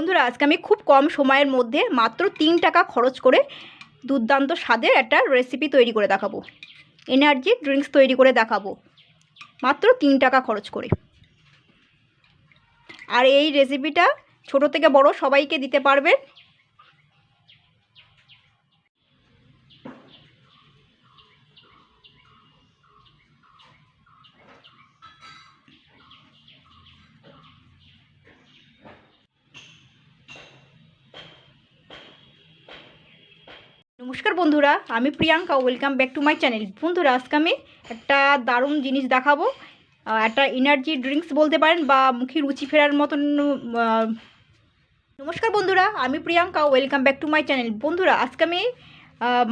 বন্ধুরা, আজকে আমি খুব কম সময়ের মধ্যে মাত্র 3 টাকা খরচ করে দুর্দান্ত স্বাদের একটা রেসিপি তৈরি করে দেখাবো। এনার্জি ড্রিঙ্কস তৈরি করে দেখাবো মাত্র 3 টাকা খরচ করে। আর এই রেসিপিটা ছোট থেকে বড় সবাইকে দিতে পারবেন। নমস্কার বন্ধুরা, আমি Priyanka, welcome back to my channel. বন্ধুরা, আজকে আমি একটা দারুণ জিনিস দেখাবো, একটা এনার্জি ড্রিঙ্কস বলতে পারেন বা মুখে রুচি ফেরার মতন। নমস্কার বন্ধুরা, আমি Priyanka, welcome back to my channel. বন্ধুরা, আজকে আমি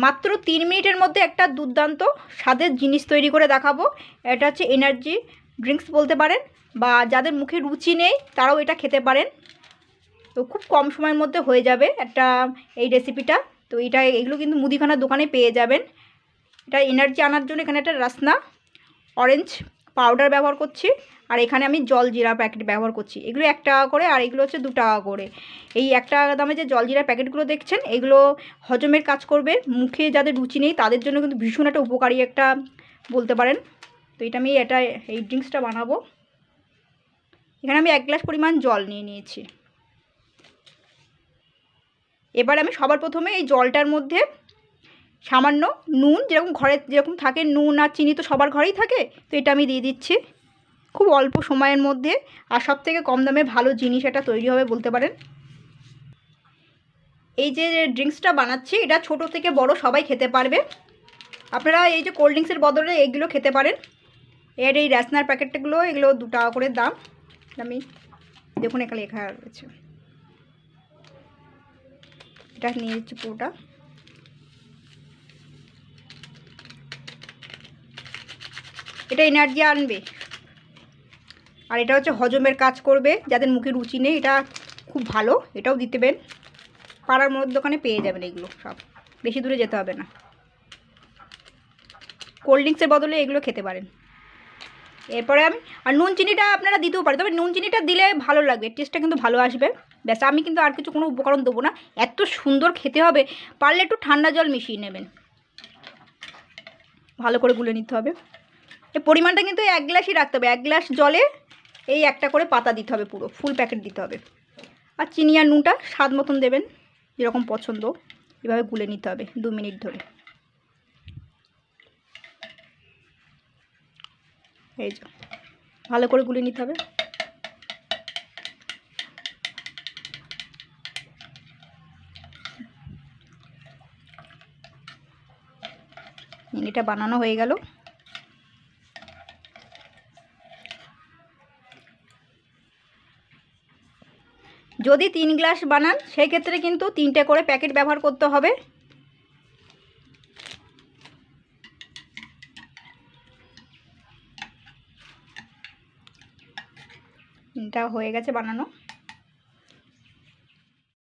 মাত্র 3 মিনিটের মধ্যে একটা দুর্দান্ত স্বাদের জিনিস তৈরি করে দেখাবো। এটা হচ্ছে এনার্জি ড্রিঙ্কস বলতে পারেন, বা যাদের মুখে রুচি নেই তারাও এটা খেতে পারেন। তো খুব কম সময়ের মধ্যে হয়ে যাবে একটা এই রেসিপিটা। তো এগুলো কিন্তু মুদিখানার দোকানে পেয়ে যাবেন। এটা এনার্জি আনার জন্য এখানে একটা রাসনা অরেঞ্জ পাউডার ব্যবহার করছি, আর এখানে আমি জল জিরা প্যাকেট ব্যবহার করছি। এগুলো 1 টাকা করে, আর এগুলো হচ্ছে 2 টাকা করে। এই 1 টাকা দামে যে জল জিরা প্যাকেটগুলো দেখছেন, এগুলো হজমের কাজ করবে। মুখে যাদের রুচি নেই তাদের জন্য কিন্তু ভীষণ একটা উপকারী একটা বলতে পারেন। তো আমি এই ড্রিঙ্কসটা বানাবো। এখানে আমি 1 গ্লাস পরিমাণ জল নিয়ে নিয়েছি। এবার আমি সবার প্রথমে এই জলটার মধ্যে সামান্য নুন, যেরকম ঘরে যেরকম থাকে নুন আর চিনি তো সবার ঘরেই থাকে, তো এটা আমি দিয়ে দিচ্ছি খুব অল্প সময়ের মধ্যে। আর সব থেকে কম দামে ভালো জিনিস এটা তৈরি হবে বলতে পারেন। এই যে ড্রিঙ্কসটা বানাচ্ছি এটা ছোট থেকে বড় সবাই খেতে পারবে। আপনারা এই যে কোল্ড ড্রিঙ্কসের বদলে এইগুলো খেতে পারেন। এর এই র্যাসনার প্যাকেটগুলো, এগুলো 2 টাকা করে দাম। আমি দেখুন এখানে লেখা রয়েছে। এটা নিয়ে নিচ্ছি পুরোটা। এটা এনার্জি আনবে, আর এটা হচ্ছে হজমের কাজ করবে। যাদের মুখে রুচি নেই এটা খুব ভালো, এটাও দিতে পারেন। পাড়ার মোড়ের দোকানে পেয়ে যাবেন এগুলো সব, বেশি দূরে যেতে হবে না। কোল্ড ড্রিঙ্কসের বদলে এগুলো খেতে পারেন। এরপরে আমি আর নুন চিনিটা আপনারা দিতেও পারেন, তবে নুন চিনিটা দিলে ভালো লাগবে, টেস্টটা কিন্তু ভালো আসবে। ব্যাস, আমি কিন্তু আর কিছু কোনো উপকরণ দেবো না। এত সুন্দর খেতে হবে। পারলে একটু ঠান্ডা জল মিশিয়ে নেবেন, ভালো করে গুলে নিতে হবে। এই পরিমাণটা কিন্তু 1 গ্লাসই রাখতে হবে। 1 গ্লাস জলে এই একটা করে পাতা দিতে হবে, পুরো ফুল প্যাকেট দিতে হবে। আর চিনি আর নুনটা স্বাদ মতন দেবেন, যেরকম পছন্দ। এভাবে গুলে নিতে হবে 2 মিনিট ধরে। এই যে ভালো করে গুলে নিতে হবে। এটা বানানো হয়ে গেল। যদি 3 গ্লাস বানান সেই ক্ষেত্রে কিন্তু 3টে করে প্যাকেট ব্যবহার করতে হবে। এটা হয়ে গেছে বানানো।